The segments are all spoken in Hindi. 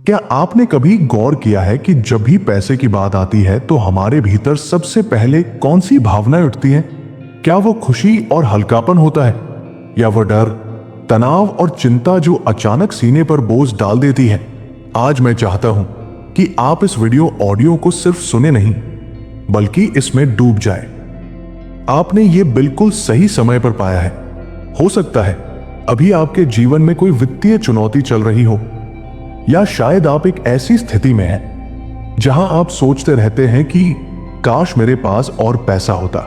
क्या आपने कभी गौर किया है कि जब भी पैसे की बात आती है तो हमारे भीतर सबसे पहले कौन सी भावनाएं उठती हैं? क्या वो खुशी और हल्कापन होता है, या वो डर, तनाव और चिंता जो अचानक सीने पर बोझ डाल देती है? आज मैं चाहता हूं कि आप इस वीडियो ऑडियो को सिर्फ सुने नहीं, बल्कि इसमें डूब जाए। आपने ये बिल्कुल सही समय पर पाया है। हो सकता है अभी आपके जीवन में कोई वित्तीय चुनौती चल रही हो, या शायद आप एक ऐसी स्थिति में हैं जहां आप सोचते रहते हैं कि काश मेरे पास और पैसा होता।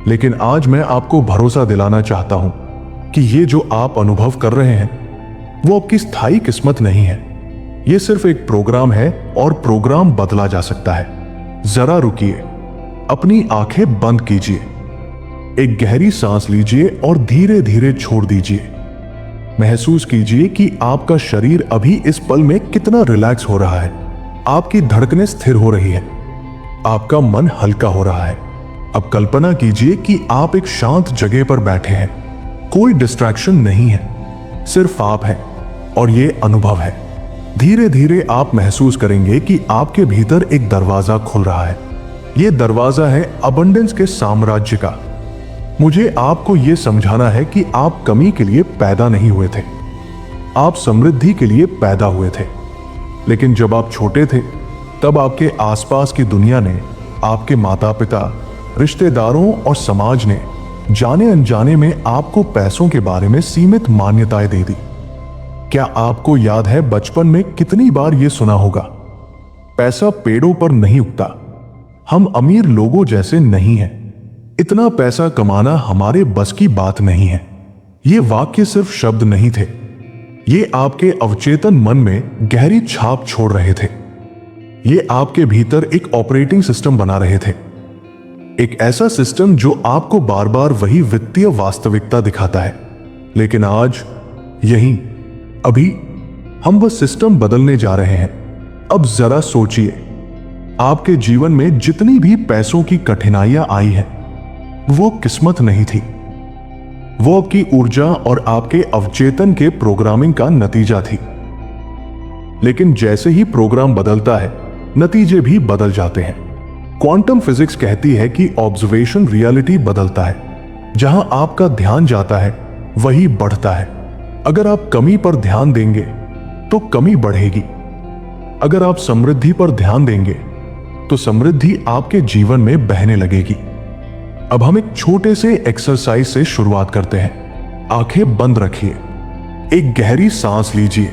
लेकिन आज मैं आपको भरोसा दिलाना चाहता हूं कि ये जो आप अनुभव कर रहे हैं वो आपकी स्थायी किस्मत नहीं है। ये सिर्फ एक प्रोग्राम है और प्रोग्राम बदला जा सकता है। जरा रुकिए, अपनी आंखें बंद कीजिए, एक गहरी सांस लीजिए और धीरे धीरे छोड़ दीजिए। महसूस कीजिए कि आपका शरीर अभी इस पल में कितना रिलैक्स हो रहा है। आपकी धड़कनें स्थिर हो रही है, आपका मन हल्का हो रहा है। अब कल्पना कीजिए कि आप एक शांत जगह पर बैठे हैं। कोई डिस्ट्रैक्शन नहीं है, सिर्फ आप हैं और ये अनुभव है। धीरे धीरे आप महसूस करेंगे कि आपके भीतर एक दरवाजा खुल रहा है। ये दरवाजा है अबंडेंस के साम्राज्य का। मुझे आपको यह समझाना है कि आप कमी के लिए पैदा नहीं हुए थे, आप समृद्धि के लिए पैदा हुए थे। लेकिन जब आप छोटे थे तब आपके आसपास की दुनिया ने, आपके माता पिता, रिश्तेदारों और समाज ने जाने अनजाने में आपको पैसों के बारे में सीमित मान्यताएं दे दी। क्या आपको याद है बचपन में कितनी बार यह सुना होगा, पैसा पेड़ों पर नहीं उगता, हम अमीर लोगों जैसे नहीं हैं, इतना पैसा कमाना हमारे बस की बात नहीं है। ये वाक्य सिर्फ शब्द नहीं थे, ये आपके अवचेतन मन में गहरी छाप छोड़ रहे थे। ये आपके भीतर एक ऑपरेटिंग सिस्टम बना रहे थे, एक ऐसा सिस्टम जो आपको बार बार वही वित्तीय वास्तविकता दिखाता है। लेकिन आज, यहीं, अभी हम वह सिस्टम बदलने जा रहे हैं। अब जरा सोचिए, आपके जीवन में जितनी भी पैसों की कठिनाइयां आई हैं, वो किस्मत नहीं थी, वो आपकी ऊर्जा और आपके अवचेतन के प्रोग्रामिंग का नतीजा थी। लेकिन जैसे ही प्रोग्राम बदलता है, नतीजे भी बदल जाते हैं। क्वांटम फिजिक्स कहती है कि ऑब्जर्वेशन रियलिटी बदलता है। जहां आपका ध्यान जाता है वही बढ़ता है। अगर आप कमी पर ध्यान देंगे तो कमी बढ़ेगी। अगर आप समृद्धि पर ध्यान देंगे तो समृद्धि आपके जीवन में बहने लगेगी। अब हम एक छोटे से एक्सरसाइज से शुरुआत करते हैं। आंखें बंद रखिए, एक गहरी सांस लीजिए।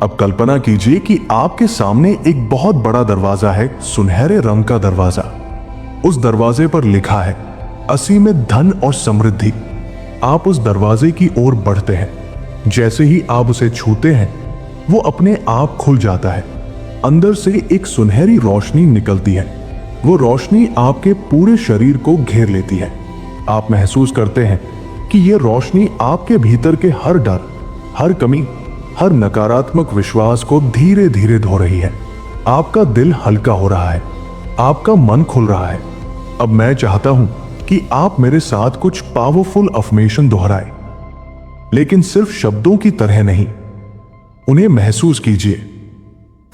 अब कल्पना कीजिए कि आपके सामने एक बहुत बड़ा दरवाजा है, सुनहरे रंग का दरवाजा। उस दरवाजे पर लिखा है असीमित धन और समृद्धि। आप उस दरवाजे की ओर बढ़ते हैं। जैसे ही आप उसे छूते हैं, वो अपने आप खुल जाता है। अंदर से एक सुनहरी रोशनी निकलती है। वो रोशनी आपके पूरे शरीर को घेर लेती है। आप महसूस करते हैं कि ये रोशनी आपके भीतर के हर डर, हर कमी, हर नकारात्मक विश्वास को धीरे धीरे धो रही है। आपका दिल हल्का हो रहा है, आपका मन खुल रहा है। अब मैं चाहता हूं कि आप मेरे साथ कुछ पावरफुल अफर्मेशन दोहराएं, लेकिन सिर्फ शब्दों की तरह नहीं। उन्हें महसूस कीजिए।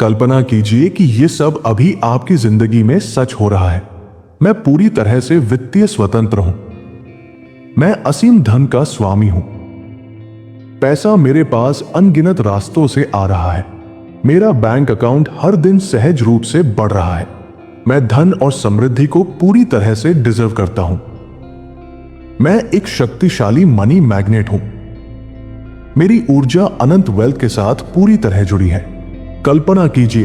कल्पना कीजिए कि यह सब अभी आपकी जिंदगी में सच हो रहा है। मैं पूरी तरह से वित्तीय स्वतंत्र हूं। मैं असीम धन का स्वामी हूं। पैसा मेरे पास अनगिनत रास्तों से आ रहा है। मेरा बैंक अकाउंट हर दिन सहज रूप से बढ़ रहा है। मैं धन और समृद्धि को पूरी तरह से डिजर्व करता हूं। मैं एक शक्तिशाली मनी मैग्नेट हूं। मेरी ऊर्जा अनंत वेल्थ के साथ पूरी तरह जुड़ी है। कल्पना कीजिए,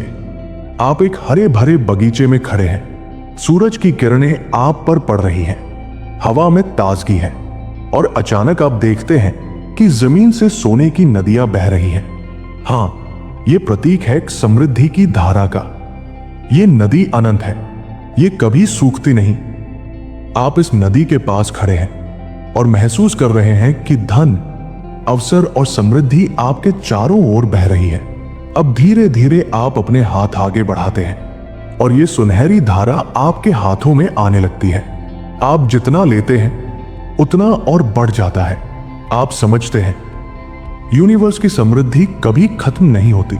आप एक हरे भरे बगीचे में खड़े हैं। सूरज की किरणें आप पर पड़ रही हैं, हवा में ताजगी है, और अचानक आप देखते हैं कि जमीन से सोने की नदियां बह रही हैं। हां, यह प्रतीक है समृद्धि की धारा का। यह नदी अनंत है, यह कभी सूखती नहीं। आप इस नदी के पास खड़े हैं और महसूस कर रहे हैं कि धन, अवसर और समृद्धि आपके चारों ओर बह रही है। अब धीरे धीरे आप अपने हाथ आगे बढ़ाते हैं और ये सुनहरी धारा आपके हाथों में आने लगती है। आप जितना लेते हैं उतना और बढ़ जाता है। आप समझते हैं यूनिवर्स की समृद्धि कभी खत्म नहीं होती।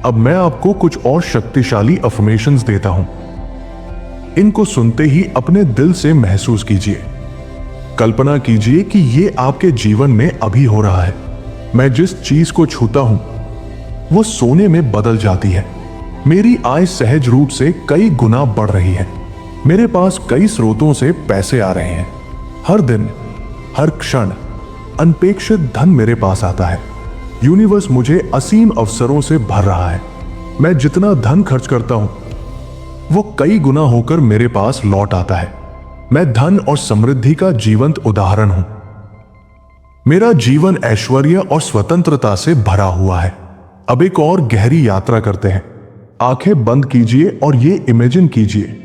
अब मैं आपको कुछ और शक्तिशाली अफर्मेशंस देता हूं। इनको सुनते ही अपने दिल से महसूस कीजिए। कल्पना कीजिए कि ये आपके जीवन में अभी हो रहा है। मैं जिस चीज को छूता हूं वो सोने में बदल जाती है। मेरी आय सहज रूप से कई गुना बढ़ रही है। मेरे पास कई स्रोतों से पैसे आ रहे हैं। हर दिन, हर क्षण अनपेक्षित धन मेरे पास आता है। यूनिवर्स मुझे असीम अवसरों से भर रहा है। मैं जितना धन खर्च करता हूं वो कई गुना होकर मेरे पास लौट आता है। मैं धन और समृद्धि का जीवंत उदाहरण हूं। मेरा जीवन ऐश्वर्य और स्वतंत्रता से भरा हुआ है। अब एक और गहरी यात्रा करते हैं। आंखें बंद कीजिए और ये इमेजिन कीजिए,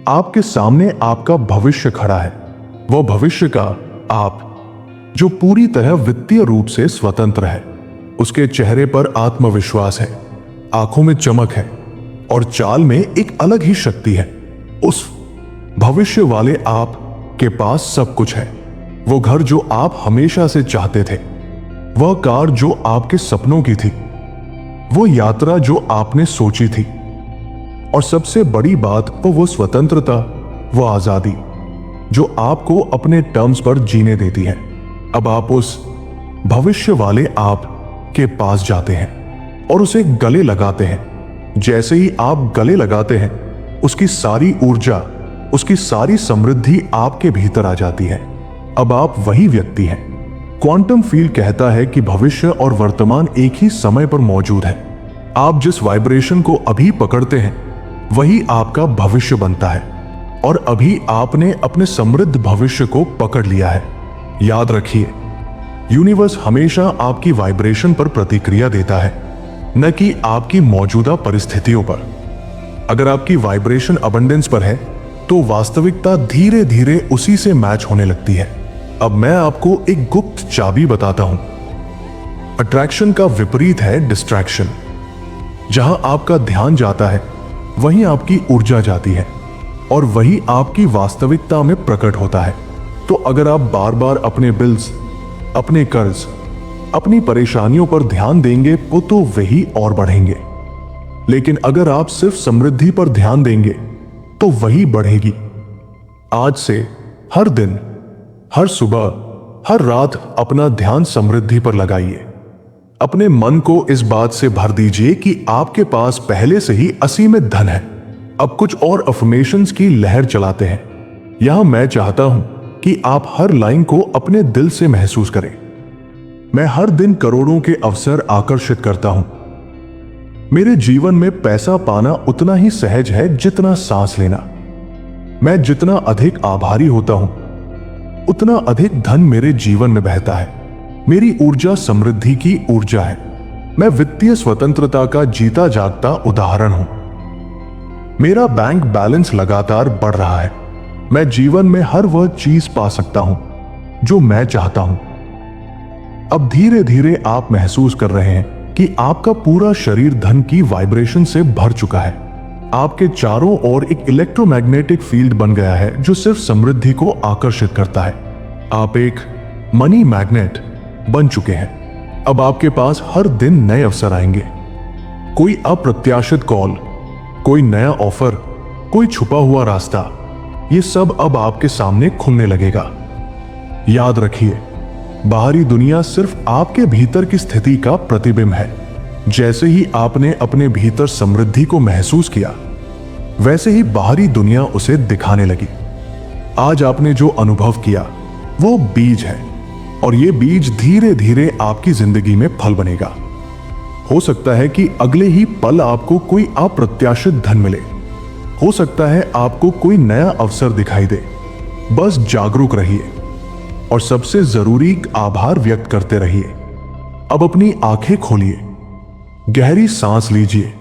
आपके सामने आपका भविष्य खड़ा है। वो भविष्य का आप जो पूरी तरह वित्तीय रूप से स्वतंत्र है। उसके चेहरे पर आत्मविश्वास है, आंखों में चमक है और चाल में एक अलग ही शक्ति है। उस भविष्य वाले आप के पास सब कुछ है। वो घर जो आप हमेशा से चाहते थे, वह कार जो आपके सपनों की थी, वो यात्रा जो आपने सोची थी, और सबसे बड़ी बात वो स्वतंत्रता, वो आजादी जो आपको अपने टर्म्स पर जीने देती है। अब आप उस भविष्य वाले आप के पास जाते हैं और उसे गले लगाते हैं। जैसे ही आप गले लगाते हैं, उसकी सारी ऊर्जा, उसकी सारी समृद्धि आपके भीतर आ जाती है। अब आप वही व्यक्ति हैं। क्वांटम फील्ड कहता है कि भविष्य और वर्तमान एक ही समय पर मौजूद है। आप जिस वाइब्रेशन को अभी पकड़ते हैं वही आपका भविष्य बनता है, और अभी आपने अपने समृद्ध भविष्य को पकड़ लिया है। याद रखिए, यूनिवर्स हमेशा आपकी वाइब्रेशन पर प्रतिक्रिया देता है, न कि आपकी मौजूदा परिस्थितियों पर। अगर आपकी वाइब्रेशन अबंडेंस पर है तो वास्तविकता धीरे धीरे उसी से मैच होने लगती है। अब मैं आपको एक गुप्त चाबी बताता हूं। अट्रैक्शन का विपरीत है डिस्ट्रैक्शन। जहां आपका ध्यान जाता है वहीं आपकी ऊर्जा जाती है, और वही आपकी वास्तविकता में प्रकट होता है। तो अगर आप बार बार अपने बिल्स, अपने कर्ज, अपनी परेशानियों पर ध्यान देंगे तो वही और बढ़ेंगे। लेकिन अगर आप सिर्फ समृद्धि पर ध्यान देंगे तो वही बढ़ेगी। आज से हर दिन, हर सुबह, हर रात अपना ध्यान समृद्धि पर लगाइए। अपने मन को इस बात से भर दीजिए कि आपके पास पहले से ही असीमित धन है। अब कुछ और अफर्मेशंस की लहर चलाते हैं। यहां मैं चाहता हूं कि आप हर लाइन को अपने दिल से महसूस करें। मैं हर दिन करोड़ों के अवसर आकर्षित करता हूं। मेरे जीवन में पैसा पाना उतना ही सहज है जितना सांस लेना। मैं जितना अधिक आभारी होता हूं, उतना अधिक धन मेरे जीवन में बहता है। मेरी ऊर्जा समृद्धि की ऊर्जा है। मैं वित्तीय स्वतंत्रता का जीता जागता उदाहरण हूं। मेरा बैंक बैलेंस लगातार बढ़ रहा है। मैं जीवन में हर वह चीज पा सकता हूं जो मैं चाहता हूं। अब धीरे धीरे आप महसूस कर रहे हैं कि आपका पूरा शरीर धन की वाइब्रेशन से भर चुका है। आपके चारों ओर एक इलेक्ट्रोमैग्नेटिक फील्ड बन गया है जो सिर्फ समृद्धि को आकर्षित करता है। आप एक मनी मैग्नेट बन चुके हैं। अब आपके पास हर दिन नए अवसर आएंगे। कोई अप्रत्याशित कॉल, कोई नया ऑफर, कोई छुपा हुआ रास्ता, ये सब अब आपके सामने खुलने लगेगा। याद रखिए, बाहरी दुनिया सिर्फ आपके भीतर की स्थिति का प्रतिबिंब है। जैसे ही आपने अपने भीतर समृद्धि को महसूस किया, वैसे ही बाहरी दुनिया उसे दिखाने लगी। आज आपने जो अनुभव किया वो बीज है, और ये बीज धीरे धीरे आपकी जिंदगी में फल बनेगा। हो सकता है कि अगले ही पल आपको कोई अप्रत्याशित धन मिले। हो सकता है आपको कोई नया अवसर दिखाई दे। बस जागरूक रहिए और सबसे जरूरी आभार व्यक्त करते रहिए। अब अपनी आंखें खोलिए, गहरी सांस लीजिए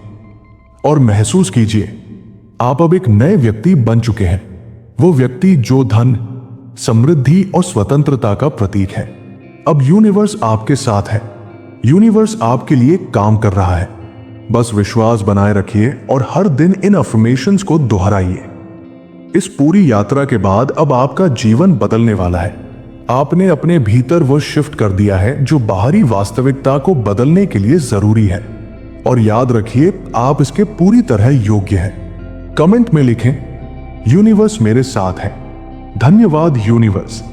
और महसूस कीजिए आप अब एक नए व्यक्ति बन चुके हैं। वो व्यक्ति जो धन, समृद्धि और स्वतंत्रता का प्रतीक है। अब यूनिवर्स आपके साथ है। यूनिवर्स आपके लिए काम कर रहा है। बस विश्वास बनाए रखिए और हर दिन इन अफर्मेशंस को दोहराइए। इस पूरी यात्रा के बाद अब आपका जीवन बदलने वाला है। आपने अपने भीतर वो शिफ्ट कर दिया है जो बाहरी वास्तविकता को बदलने के लिए जरूरी है। और याद रखिए आप इसके पूरी तरह योग्य हैं। कमेंट में लिखें यूनिवर्स मेरे साथ है। धन्यवाद यूनिवर्स।